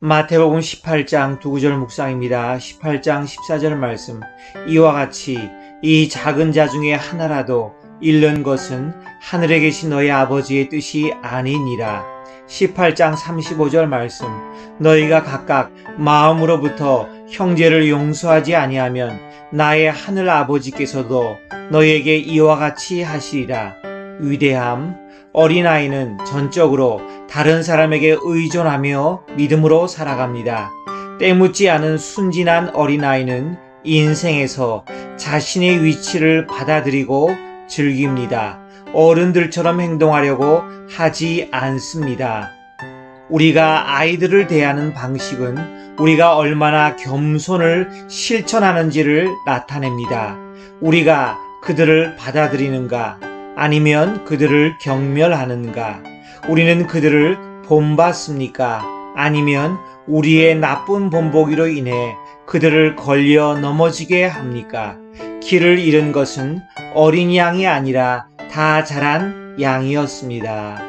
마태복음 18장 두 구절 묵상입니다. 18장 14절 말씀. 이와 같이 이 작은 자 중에 하나라도 잃는 것은 하늘에 계신 너희 아버지의 뜻이 아니니라. 18장 35절 말씀. 너희가 각각 마음으로부터 형제를 용서하지 아니하면 나의 하늘 아버지께서도 너희에게 이와 같이 하시리라. 위대함. 어린아이는 전적으로 다른 사람에게 의존하며 믿음으로 살아갑니다. 때묻지 않은 순진한 어린아이는 인생에서 자신의 위치를 받아들이고 즐깁니다. 어른들처럼 행동하려고 하지 않습니다. 우리가 아이들을 대하는 방식은 우리가 얼마나 겸손을 실천하는지를 나타냅니다. 우리가 그들을 받아들이는가? 아니면 그들을 경멸하는가? 우리는 그들을 본받습니까? 아니면 우리의 나쁜 본보기로 인해 그들을 걸려 넘어지게 합니까? 길을 잃은 것은 어린 양이 아니라 다 자란 양이었습니다.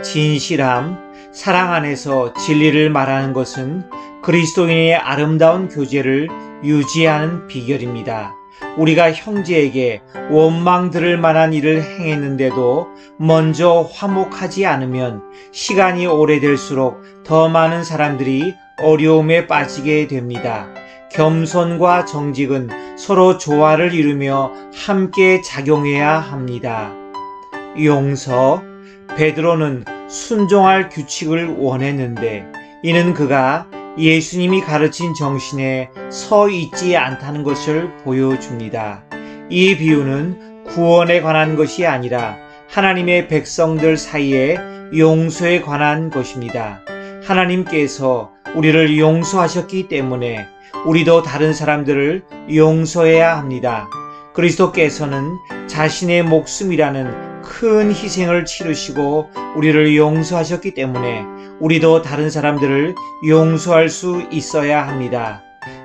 진실함, 사랑 안에서 진리를 말하는 것은 그리스도인의 아름다운 교제를 유지하는 비결입니다. 우리가 형제에게 원망 들을 만한 일을 행했는데도 먼저 화목하지 않으면 시간이 오래될수록 더 많은 사람들이 어려움에 빠지게 됩니다. 겸손과 정직은 서로 조화를 이루며 함께 작용해야 합니다. 용서. 베드로는 순종할 규칙을 원했는데 이는 그가 예수님이 가르친 정신에 서 있지 않다는 것을 보여줍니다. 이 비유는 구원에 관한 것이 아니라 하나님의 백성들 사이에 용서에 관한 것입니다. 하나님께서 우리를 용서하셨기 때문에 우리도 다른 사람들을 용서해야 합니다. 그리스도께서는 자신의 목숨이라는 큰 희생을 치르시고 우리를 용서하셨기 때문에 우리도 다른 사람들을 용서할 수 있어야 합니다.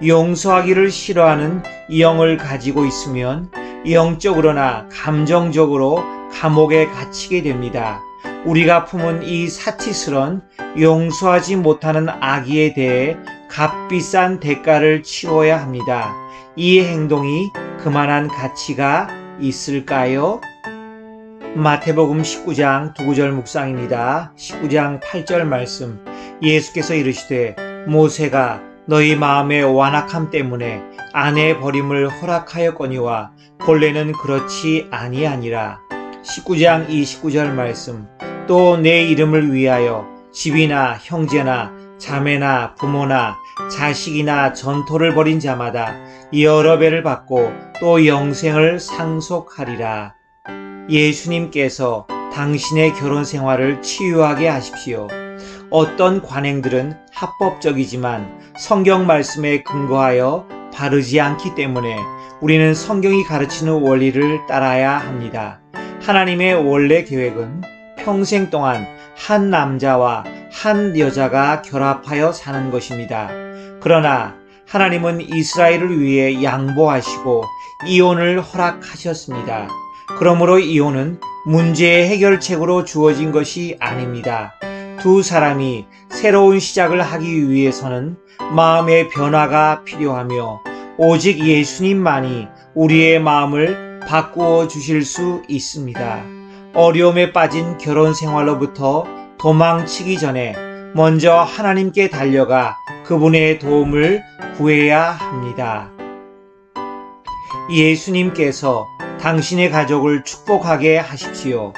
용서하기를 싫어하는 영을 가지고 있으면 영적으로나 감정적으로 감옥에 갇히게 됩니다. 우리가 품은 이 사치스런 용서하지 못하는 악의에 대해 값비싼 대가를 치러야 합니다. 이 행동이 그만한 가치가 있을까요? 마태복음 19장 두 구절 묵상입니다. 19장 8절 말씀. 예수께서 이르시되 모세가 너희 마음의 완악함 때문에 아내 버림을 허락하였거니와 본래는 그렇지 아니하니라. 19장 29절 말씀. 또 내 이름을 위하여 집이나 형제나 자매나 부모나 자식이나 전토를 벌인 자마다 여러 배를 받고 또 영생을 상속하리라. 예수님께서 당신의 결혼 생활을 치유하게 하십시오. 어떤 관행들은 합법적이지만 성경 말씀에 근거하여 바르지 않기 때문에 우리는 성경이 가르치는 원리를 따라야 합니다. 하나님의 원래 계획은 평생 동안 한 남자와 한 여자가 결합하여 사는 것입니다. 그러나 하나님은 이스라엘을 위해 양보하시고 이혼을 허락하셨습니다. 그러므로 이혼은 문제의 해결책으로 주어진 것이 아닙니다. 두 사람이 새로운 시작을 하기 위해서는 마음의 변화가 필요하며 오직 예수님만이 우리의 마음을 바꾸어 주실 수 있습니다. 어려움에 빠진 결혼 생활로부터 도망치기 전에 먼저 하나님께 달려가 그분의 도움을 구해야 합니다. 예수님께서 당신의 가족을 축복하게 하십시오.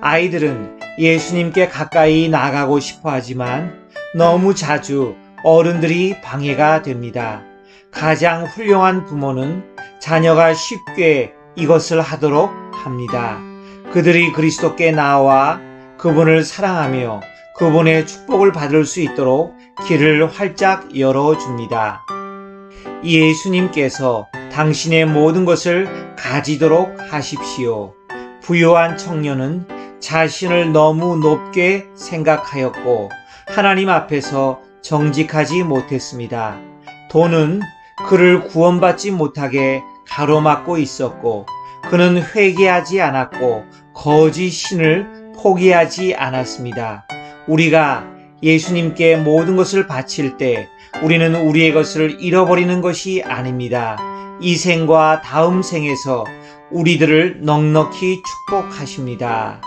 아이들은 예수님께 가까이 나가고 싶어 하지만 너무 자주 어른들이 방해가 됩니다. 가장 훌륭한 부모는 자녀가 쉽게 이것을 하도록 합니다. 그들이 그리스도께 나와 그분을 사랑하며 그분의 축복을 받을 수 있도록 길을 활짝 열어줍니다. 예수님께서 당신의 모든 것을 가지도록 하십시오. 부유한 청년은 자신을 너무 높게 생각하였고 하나님 앞에서 정직하지 못했습니다. 돈은 그를 구원받지 못하게 가로막고 있었고 그는 회개하지 않았고 거짓 신을 포기하지 않았습니다. 우리가 예수님께 모든 것을 바칠 때 우리는 우리의 것을 잃어버리는 것이 아닙니다. 이 생과 다음 생에서 우리들을 넉넉히 축복하십니다.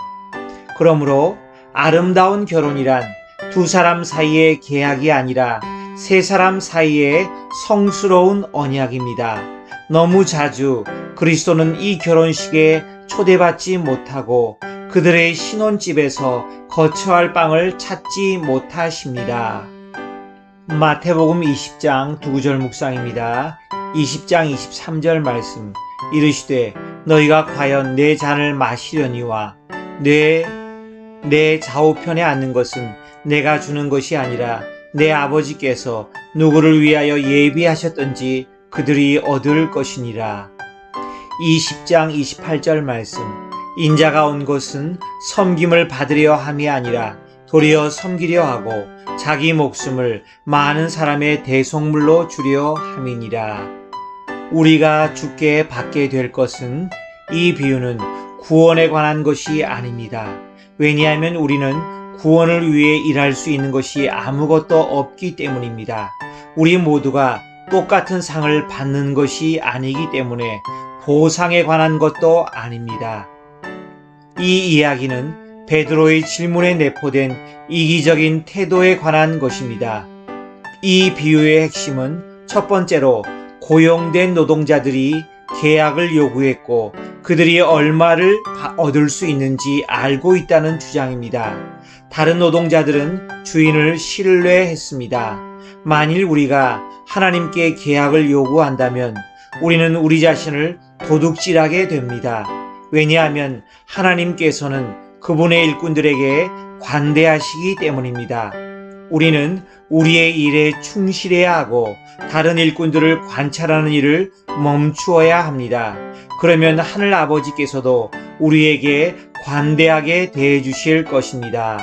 그러므로 아름다운 결혼이란 두 사람 사이의 계약이 아니라 세 사람 사이의 성스러운 언약입니다. 너무 자주 그리스도는 이 결혼식에 초대받지 못하고 그들의 신혼집에서 거처할 방을 찾지 못하십니다. 마태복음 20장 2구절 묵상입니다. 20장 23절 말씀. 이르시되 너희가 과연 내 잔을 마시려니와 내 좌우편에 앉는 것은 내가 주는 것이 아니라 내 아버지께서 누구를 위하여 예비하셨던지 그들이 얻을 것이니라. 20장 28절 말씀. 인자가 온 것은 섬김을 받으려 함이 아니라 도리어 섬기려 하고 자기 목숨을 많은 사람의 대속물로 주려 함이니라. 우리가 주께 받게 될 것은 이 비유는 구원에 관한 것이 아닙니다. 왜냐하면 우리는 구원을 위해 일할 수 있는 것이 아무것도 없기 때문입니다. 우리 모두가 똑같은 상을 받는 것이 아니기 때문에 보상에 관한 것도 아닙니다. 이 이야기는 베드로의 질문에 내포된 이기적인 태도에 관한 것입니다. 이 비유의 핵심은 첫 번째로 고용된 노동자들이 계약을 요구했고 그들이 얼마를 얻을 수 있는지 알고 있다는 주장입니다. 다른 노동자들은 주인을 신뢰했습니다. 만일 우리가 하나님께 계약을 요구한다면 우리는 우리 자신을 도둑질하게 됩니다. 왜냐하면 하나님께서는 그분의 일꾼들에게 관대하시기 때문입니다. 우리는 우리의 일에 충실해야 하고 다른 일꾼들을 관찰하는 일을 멈추어야 합니다. 그러면 하늘 아버지께서도 우리에게 관대하게 대해 주실 것입니다.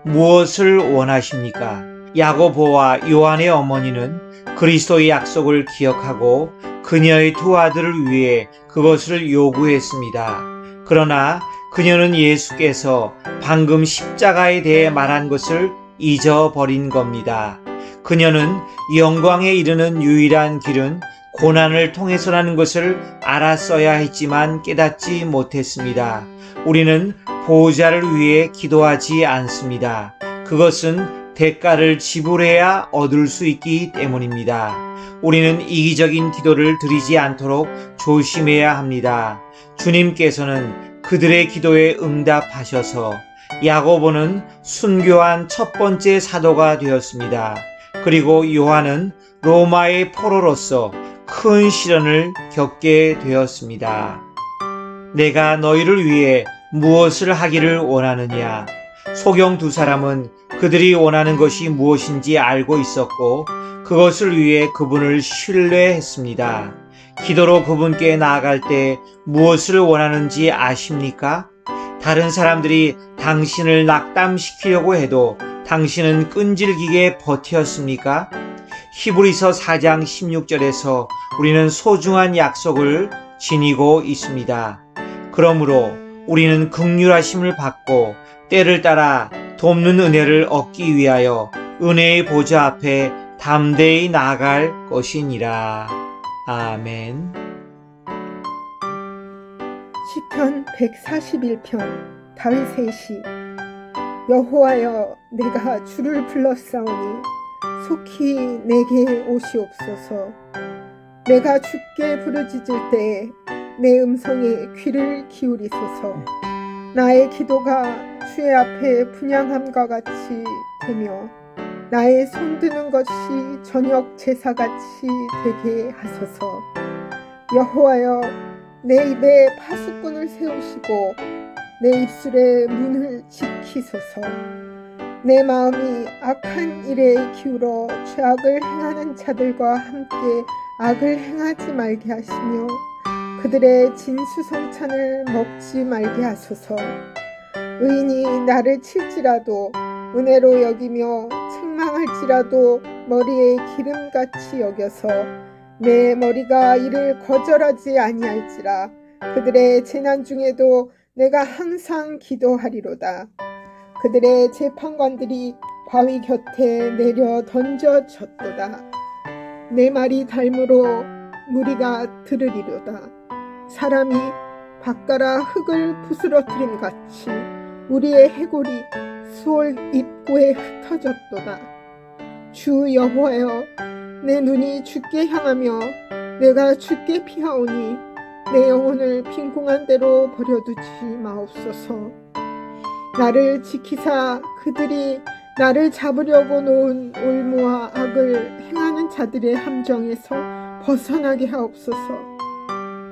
무엇을 원하십니까? 야고보와 요한의 어머니는 그리스도의 약속을 기억하고 그녀의 두 아들을 위해 그것을 요구했습니다. 그러나 그녀는 예수께서 방금 십자가에 대해 말한 것을 잊어버린 겁니다. 그녀는 영광에 이르는 유일한 길은 고난을 통해서라는 것을 알았어야 했지만 깨닫지 못했습니다. 우리는 보호자를 위해 기도하지 않습니다. 그것은 대가를 지불해야 얻을 수 있기 때문입니다. 우리는 이기적인 기도를 드리지 않도록 조심해야 합니다. 주님께서는 그들의 기도에 응답하셔서 야고보는 순교한 첫 번째 사도가 되었습니다. 그리고 요한은 로마의 포로로서 큰 시련을 겪게 되었습니다. 내가 너희를 위해 무엇을 하기를 원하느냐? 소경 두 사람은 그들이 원하는 것이 무엇인지 알고 있었고 그것을 위해 그분을 신뢰했습니다. 기도로 그분께 나아갈 때 무엇을 원하는지 아십니까? 다른 사람들이 당신을 낙담시키려고 해도 당신은 끈질기게 버텼습니까? 히브리서 4장 16절에서 우리는 소중한 약속을 지니고 있습니다. 그러므로 우리는 긍휼하심을 받고 때를 따라 돕는 은혜를 얻기 위하여 은혜의 보좌 앞에 담대히 나아갈 것이니라. 아멘. 시편 141편 다윗의 시. 여호와여, 내가 주를 불렀사오니 속히 내게 오시옵소서. 내가 주께 부르짖을 때에 내 음성에 귀를 기울이소서. 나의 기도가 주의 앞에 분향함과 같이 되며 나의 손드는 것이 저녁 제사같이 되게 하소서. 여호와여, 내 입에 파수꾼을 세우시고 내 입술의 문을 지키소서. 내 마음이 악한 일에 기울어 죄악을 행하는 자들과 함께 악을 행하지 말게 하시며 그들의 진수성찬을 먹지 말게 하소서. 의인이 나를 칠지라도 은혜로 여기며 책망할지라도 머리에 기름같이 여겨서 내 머리가 이를 거절하지 아니할지라. 그들의 재난 중에도 내가 항상 기도하리로다. 그들의 재판관들이 바위 곁에 내려 던져졌도다. 내 말이 닳므로 무리가 들으리로다. 사람이 밭가라 흙을 부스러뜨림 같이 우리의 해골이 수월 입구에 흩어졌도다. 주 여호와여, 내 눈이 주께 향하며 내가 주께 피하오니 내 영혼을 빈궁한 대로 버려두지 마옵소서. 나를 지키사 그들이 나를 잡으려고 놓은 올무와 악을 행하는 자들의 함정에서 벗어나게 하옵소서.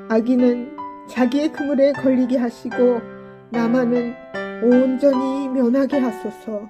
악인은 자기의 그물에 걸리게 하시고 나만은 온전히 면하게 하소서.